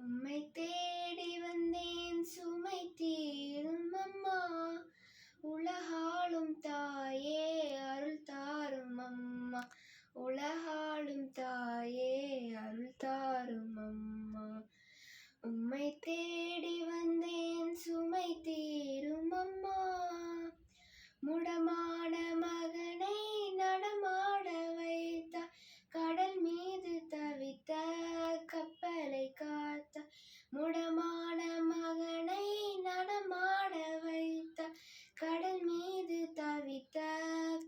உம்மை தேடி வந்தேன் சுமை தீரும் அம்மா. உலகாளும் தாயே அருள் தாரும் அம்மா. உலகாளும் தாயே அருள் தாரும் அம்மா. உம்மை தேடி வந்தேன் சுமை தீரும் அம்மா. முடமான மகனை நடமாட வைத்தார். கடல் மீது தவித்த கப்பலை காத்தார். முடமான மகனை நடமாட வைத்தார். கடல் மீது தவித்த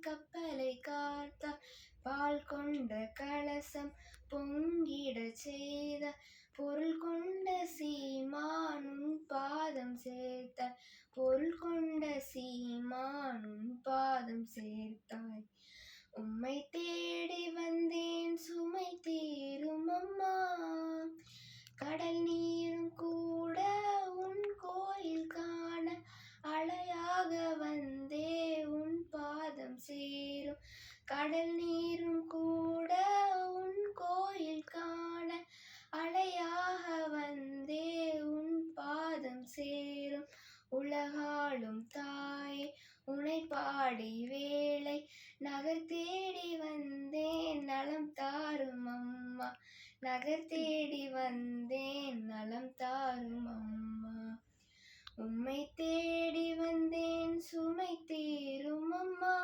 கப்பலை காத்தார். பால் கொண்ட கலசம் பொங்கிட செய்த பொருள் கொண்ட சீமானும் பாதம் சேர்த்தாய். பொருள் கொண்ட சீமானும் பாதம் சேர்த்தாய். உம்மை தேடி வந்தேன் சுமை தீரும் அம்மா. கடல் நீரும் கூட உன் கோயில் காண அலையாக வந்தே உன் பாதம் சேரும். கடல் நீரும் கூட உன் கோயில் காண அலையாக வந்தே உன் பாதம் சேரும். உலகாளும் தாயே உனை பாடி வேளை நகர் தேடி வந்தேன் நலம் தாரும் அம்மா. நகர் தேடி வந்தேன் நலம் தாரும் அம்மா. உம்மை தேடி வந்தேன் சுமை தீரும் அம்மா.